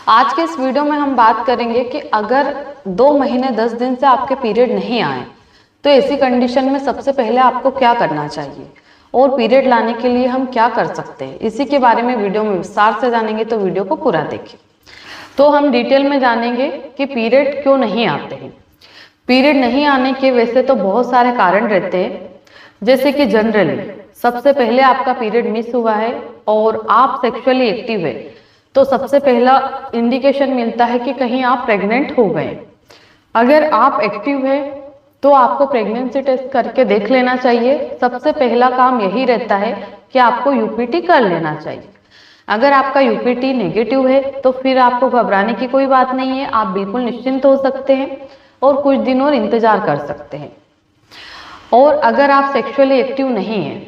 आज के इस वीडियो में हम बात करेंगे कि अगर 2 महीने 10 दिन से आपके पीरियड नहीं आए तो ऐसी कंडीशन में सबसे पहले आपको क्या करना चाहिए और पीरियड लाने के लिए हम क्या कर सकते हैं, इसी के बारे में वीडियो में विस्तार से जानेंगे। तो वीडियो को पूरा देखिए। तो हम डिटेल में जानेंगे कि पीरियड क्यों नहीं आते हैं। पीरियड नहीं आने के वैसे तो बहुत सारे कारण रहते हैं, जैसे कि जनरली सबसे पहले आपका पीरियड मिस हुआ है और आप सेक्सुअली एक्टिव है तो सबसे पहला इंडिकेशन मिलता है कि कहीं आप प्रेग्नेंट हो गए। अगर आप एक्टिव है तो आपको प्रेगनेंसी टेस्ट करके देख लेना चाहिए। सबसे पहला काम यही रहता है कि आपको यूपीटी कर लेना चाहिए। अगर आपका यूपीटी नेगेटिव है तो फिर आपको घबराने की कोई बात नहीं है, आप बिल्कुल निश्चिंत हो सकते हैं और कुछ दिन और इंतजार कर सकते हैं। और अगर आप सेक्सुअली एक्टिव नहीं है,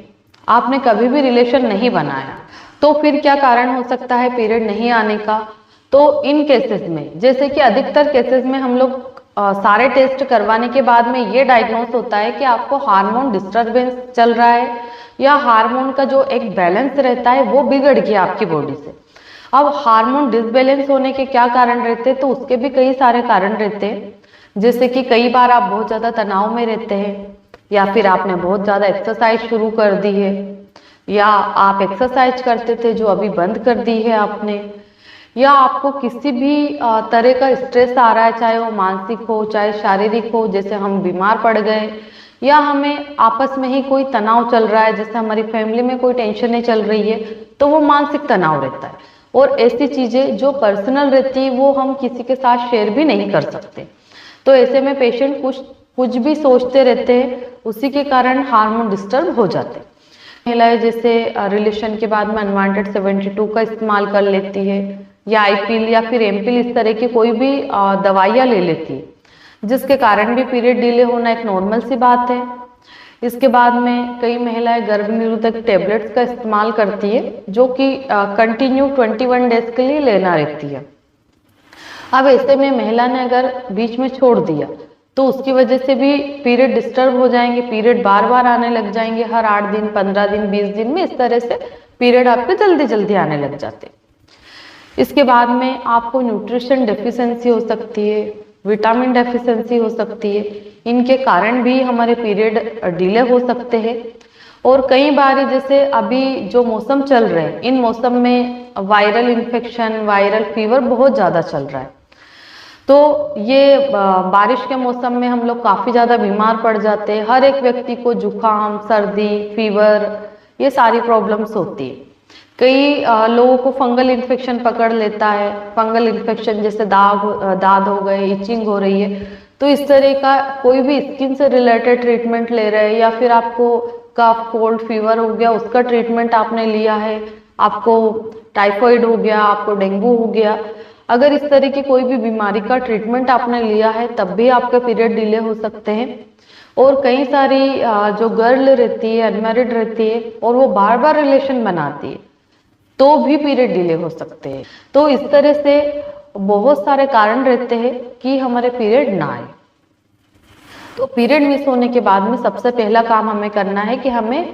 आपने कभी भी रिलेशन नहीं बनाया, तो फिर क्या कारण हो सकता है पीरियड नहीं आने का। तो इन केसेस में, जैसे कि अधिकतर केसेस में हम लोग सारे टेस्ट करवाने के बाद में ये डायग्नोस होता है कि आपको हार्मोन डिस्टरबेंस चल रहा है या हार्मोन का जो एक बैलेंस रहता है वो बिगड़ गया आपकी बॉडी से। अब हार्मोन डिसबैलेंस होने के क्या कारण रहते हैं, तो उसके भी कई सारे कारण रहते हैं। जैसे कि कई बार आप बहुत ज्यादा तनाव में रहते हैं, या फिर आपने बहुत ज्यादा एक्सरसाइज शुरू कर दी है, या आप एक्सरसाइज करते थे जो अभी बंद कर दी है आपने, या आपको किसी भी तरह का स्ट्रेस आ रहा है, चाहे वो मानसिक हो चाहे शारीरिक हो, जैसे हम बीमार पड़ गए, या हमें आपस में ही कोई तनाव चल रहा है, जैसे हमारी फैमिली में कोई टेंशन चल रही है, तो वो मानसिक तनाव रहता है। और ऐसी चीजें जो पर्सनल रहती है वो हम किसी के साथ शेयर भी नहीं कर सकते। तो ऐसे में पेशेंट कुछ भी सोचते रहते हैं, उसी के कारण हार्मोन डिस्टर्ब हो जाते हैं। महिलाएं जैसे रिलेशन के बाद में अनवांटेड 72 का इस्तेमाल कर लेती है, या आईपील या फिर एमपील, इस तरह की कोई भी दवाइयाँ ले लेती है, जिसके कारण भी पीरियड डिले होना एक नॉर्मल सी बात है। इसके बाद में कई महिलाएं गर्भ निरोधक टेबलेट्स का इस्तेमाल करती है, जो कि कंटिन्यू 21 डेज के लिए लेना रहती है। अब ऐसे में महिला ने अगर बीच में छोड़ दिया तो उसकी वजह से भी पीरियड डिस्टर्ब हो जाएंगे, पीरियड बार बार आने लग जाएंगे, हर 8 दिन 15 दिन 20 दिन में, इस तरह से पीरियड आपके जल्दी जल्दी आने लग जाते। इसके बाद में आपको न्यूट्रिशन डेफिशिएंसी हो सकती है, विटामिन डेफिशिएंसी हो सकती है, इनके कारण भी हमारे पीरियड डिले हो सकते हैं। और कई बार जैसे अभी जो मौसम चल रहे हैं, इन मौसम में वायरल इन्फेक्शन, वायरल फीवर बहुत ज़्यादा चल रहा है। तो ये बारिश के मौसम में हम लोग काफ़ी ज़्यादा बीमार पड़ जाते हैं। हर एक व्यक्ति को जुकाम, सर्दी, फीवर, ये सारी प्रॉब्लम्स होती है। कई लोगों को फंगल इन्फेक्शन पकड़ लेता है। फंगल इन्फेक्शन जैसे दाद हो गए, इचिंग हो रही है, तो इस तरह का कोई भी स्किन से रिलेटेड ट्रीटमेंट ले रहे हैं, या फिर आपको कफ कोल्ड फीवर हो गया, उसका ट्रीटमेंट आपने लिया है, आपको टाइफाइड हो गया, आपको डेंगू हो गया, अगर इस तरह की कोई भी बीमारी का ट्रीटमेंट आपने लिया है तब भी आपके पीरियड डिले हो सकते हैं। और कई सारी जो गर्ल रहती है, अनमैरिड रहती है, और वो बार बार रिलेशन बनाती है, तो भी पीरियड डिले हो सकते हैं। तो इस तरह से बहुत सारे कारण रहते हैं कि हमारे पीरियड ना आए। तो पीरियड मिस होने के बाद में सबसे पहला काम हमें करना है कि हमें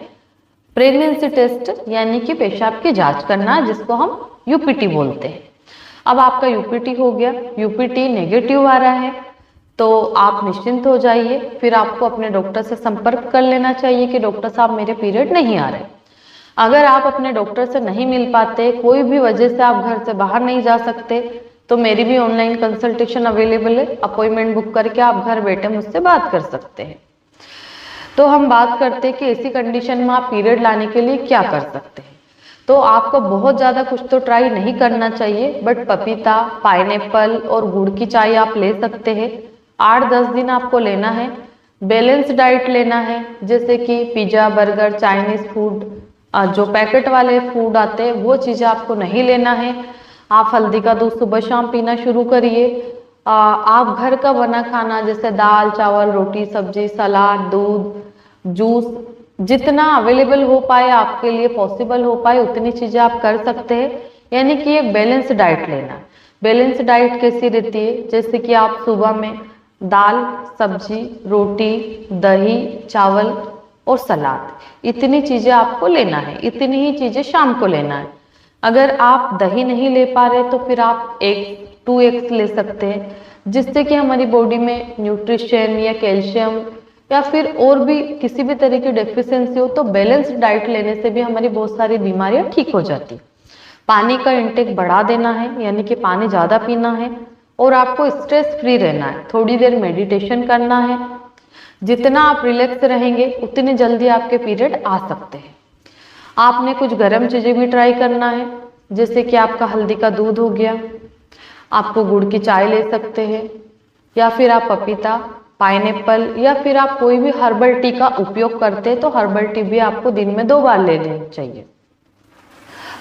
प्रेगनेंसी टेस्ट यानी कि पेशाब की जांच करना, जिसको हम यूपीटी बोलते हैं। अब आपका यूपीटी हो गया, यूपीटी नेगेटिव आ रहा है, तो आप निश्चिंत हो जाइए। फिर आपको अपने डॉक्टर से संपर्क कर लेना चाहिए कि डॉक्टर साहब मेरे पीरियड नहीं आ रहे। अगर आप अपने डॉक्टर से नहीं मिल पाते, कोई भी वजह से आप घर से बाहर नहीं जा सकते, तो मेरी भी ऑनलाइन कंसल्टेशन अवेलेबल है। अपॉइंटमेंट बुक करके आप घर बैठे मुझसे बात कर सकते हैं। तो हम बात करते हैं कि ऐसी कंडीशन में आप पीरियड लाने के लिए क्या कर सकते हैं। तो आपको बहुत ज़्यादा कुछ तो ट्राई नहीं करना चाहिए, बट पपीता, पाइनएप्पल और गुड़ की चाय आप ले सकते हैं। 8-10 दिन आपको लेना है। बैलेंस डाइट लेना है, जैसे कि पिज़्ज़ा, बर्गर, चाइनीज फूड, जो पैकेट वाले फूड आते हैं वो चीज़ें आपको नहीं लेना है। आप हल्दी का दूध सुबह शाम पीना शुरू करिए। आप घर का बना खाना, जैसे दाल चावल रोटी सब्जी सलाद दूध जूस, जितना अवेलेबल हो पाए आपके लिए, पॉसिबल हो पाए, उतनी चीजें आप कर सकते हैं। यानी कि एक बैलेंस डाइट लेना। बैलेंस डाइट कैसी रहती है, जैसे कि आप सुबह में दाल सब्जी रोटी दही चावल और सलाद, इतनी चीजें आपको लेना है। इतनी ही चीजें शाम को लेना है। अगर आप दही नहीं ले पा रहे तो फिर आप 2 एग्स ले सकते हैं, जिससे कि हमारी बॉडी में न्यूट्रिशन या कैल्शियम या फिर और भी किसी भी तरह की डेफिशिएंसी हो तो बैलेंस्ड डाइट लेने से भी हमारी बहुत सारी बीमारियां ठीक हो जाती। पानी का इंटेक बढ़ा देना है, यानी कि पानी ज़्यादा पीना है और आपको स्ट्रेस फ्री रहना है। थोड़ी देर मेडिटेशन करना है। जितना आप रिलैक्स रहेंगे उतनी जल्दी आपके पीरियड आ सकते हैं। आपने कुछ गर्म चीज़ें भी ट्राई करना है, जैसे कि आपका हल्दी का दूध हो गया, आपको गुड़ की चाय ले सकते हैं, या फिर आप पपीता, पाइनएप्पल, या फिर आप कोई भी हर्बल टी का उपयोग करते हैं तो हर्बल टी भी आपको दिन में 2 बार ले लेनी चाहिए।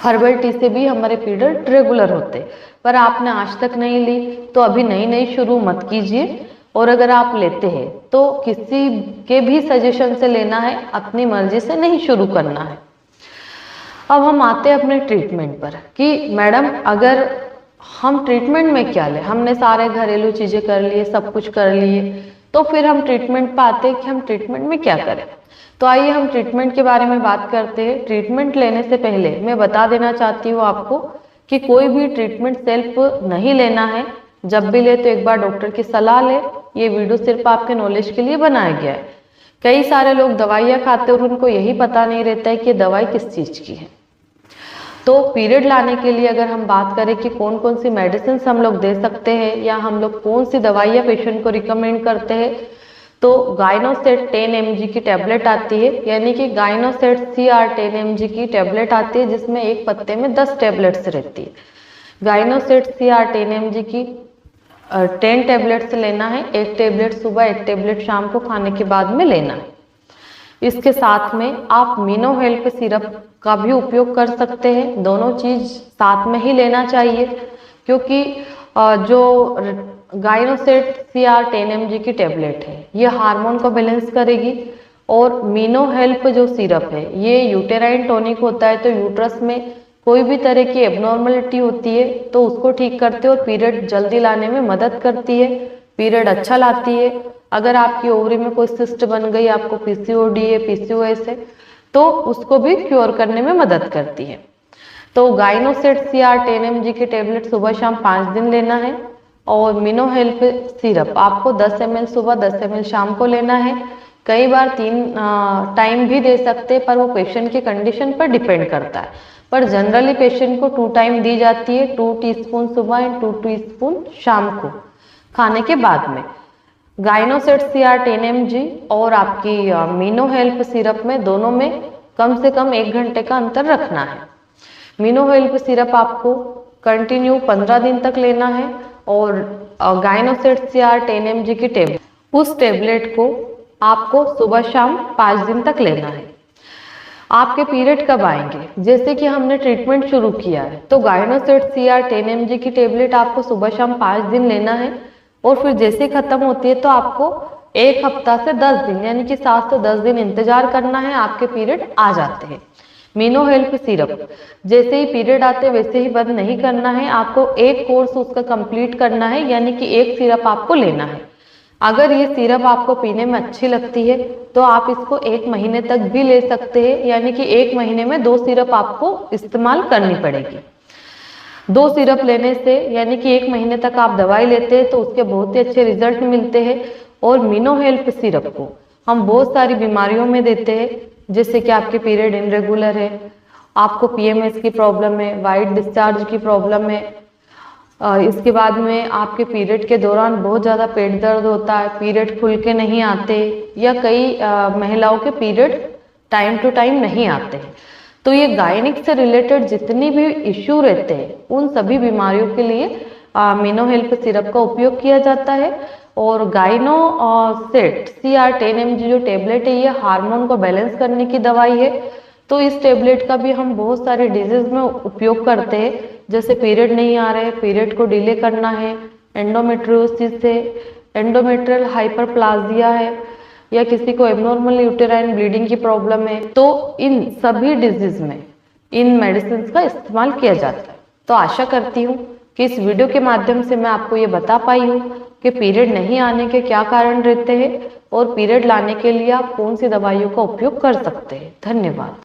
हर्बल टी से भी हमारे पीरियड रेगुलर होते, पर आपने आज तक नहीं ली तो अभी नई नई शुरू मत कीजिए। और अगर आप लेते हैं तो किसी के भी सजेशन से लेना है, अपनी मर्जी से नहीं शुरू करना है। अब हम आते हैं अपने ट्रीटमेंट पर कि मैडम अगर हम ट्रीटमेंट में क्या लें, हमने सारे घरेलू चीज़ें कर लिए, सब कुछ कर लिए, तो फिर हम ट्रीटमेंट पर आते हैं कि हम ट्रीटमेंट में क्या करें। तो आइए हम ट्रीटमेंट के बारे में बात करते हैं। ट्रीटमेंट लेने से पहले मैं बता देना चाहती हूँ आपको कि कोई भी ट्रीटमेंट सेल्फ नहीं लेना है। जब भी ले तो एक बार डॉक्टर की सलाह ले। ये वीडियो सिर्फ आपके नॉलेज के लिए बनाया गया है। कई सारे लोग दवाइयाँ खाते हैं और उनको यही पता नहीं रहता है कि दवाई किस चीज़ की है। तो पीरियड लाने के लिए अगर हम बात करें कि कौन कौन सी मेडिसिन हम लोग दे सकते हैं या हम लोग कौन सी दवाइयाँ पेशेंट को रिकमेंड करते हैं, तो गाइनोसेट 10 mg की टैबलेट आती है, यानी कि गाइनोसेट CR 10 mg की टैबलेट आती है, जिसमें एक पत्ते में 10 टैबलेट्स रहती है। गाइनोसेट CR 10 mg की 10 टैबलेट्स लेना है। एक टैबलेट सुबह, एक टैबलेट शाम को खाने के बाद में लेना है। इसके साथ में आप मीनो हेल्प सिरप का भी उपयोग कर सकते हैं। दोनों चीज साथ में ही लेना चाहिए, क्योंकि जो गाइनोसेट CR 10 mg की टैबलेट है ये हार्मोन को बैलेंस करेगी, और मीनो हेल्प जो सिरप है ये यूटेराइन टॉनिक होता है। तो यूट्रस में कोई भी तरह की एबनॉर्मलिटी होती है तो उसको ठीक करते हैं और पीरियड जल्दी लाने में मदद करती है, पीरियड अच्छा लाती है। अगर आपकी ओवरी में कोई सिस्ट बन गई, आपको PCOD है, PCOS है, तो उसको भी क्योर करने में मदद करती है। तो गाइनोसेट CR 10 mg की टेबलेट सुबह शाम 5 दिन लेना है, और मीनो हेल्प सिरप आपको 10 ml सुबह, 10 ml शाम को लेना है। कई बार 3 टाइम भी दे सकते हैं, पर वो पेशेंट की कंडीशन पर डिपेंड करता है। पर जनरली पेशेंट को 2 टाइम दी जाती है, 2 टीस्पून सुबह एंड 2 टीस्पून शाम को खाने के बाद में। गाइनोसेट CR 10 mg और आपकी मीनो हेल्प सिरप में दोनों में कम से कम 1 घंटे का अंतर रखना है। मीनो हेल्प सिरप आपको कंटिन्यू 15 दिन तक लेना है, और गाइनोसेट CR 10 mg की टेबलेट, उस टेबलेट को आपको सुबह शाम 5 दिन तक लेना है। आपके पीरियड कब आएंगे, जैसे कि हमने ट्रीटमेंट शुरू किया है तो गाइनोसेट CR 10 mg की टेबलेट आपको सुबह शाम 5 दिन लेना है, और फिर जैसे खत्म होती है तो आपको 1 हफ्ता से 10 दिन यानी कि 7 से 10 दिन इंतजार करना है, आपके पीरियड आ जाते हैं। मीनो हेल्प सिरप जैसे ही पीरियड आते हैं वैसे ही बंद नहीं करना है, आपको एक कोर्स उसका कंप्लीट करना है, यानी कि एक सिरप आपको लेना है। अगर ये सिरप आपको पीने में अच्छी लगती है तो आप इसको 1 महीने तक भी ले सकते हैं, यानी कि 1 महीने में 2 सिरप आपको इस्तेमाल करनी पड़ेगी। 2 सिरप लेने से यानी कि 1 महीने तक आप दवाई लेते हैं तो उसके बहुत ही अच्छे रिजल्ट मिलते हैं। और मीनो हेल्प सिरप को हम बहुत सारी बीमारियों में देते हैं, जैसे कि आपके पीरियड इनरेगुलर है, आपको PMS की प्रॉब्लम है, वाइट डिस्चार्ज की प्रॉब्लम है, इसके बाद में आपके पीरियड के दौरान बहुत ज़्यादा पेट दर्द होता है, पीरियड खुल के नहीं आते, या कई महिलाओं के पीरियड टाइम टू टाइम नहीं आते हैं। तो ये गायनिक से रिलेटेड जितनी भी इश्यू रहते हैं उन सभी बीमारियों के लिए मीनो हेल्प सिरप का उपयोग किया जाता है। और गाइनो सेट CR 10 mg जो टेबलेट है ये हार्मोन को बैलेंस करने की दवाई है। तो इस टेबलेट का भी हम बहुत सारे डिजीज में उपयोग करते हैं, जैसे पीरियड नहीं आ रहे, पीरियड को डिले करना है, एंडोमेट्रियोसिस है, एंडोमेट्रियल हाइपरप्लाजिया है, या किसी को एबनॉर्मल यूटेराइन ब्लीडिंग की प्रॉब्लम है, तो इन सभी डिजीज में इन मेडिसिन का इस्तेमाल किया जाता है। तो आशा करती हूँ कि इस वीडियो के माध्यम से मैं आपको ये बता पाई हूँ कि पीरियड नहीं आने के क्या कारण रहते हैं और पीरियड लाने के लिए आप कौन सी दवाइयों का उपयोग कर सकते हैं। धन्यवाद।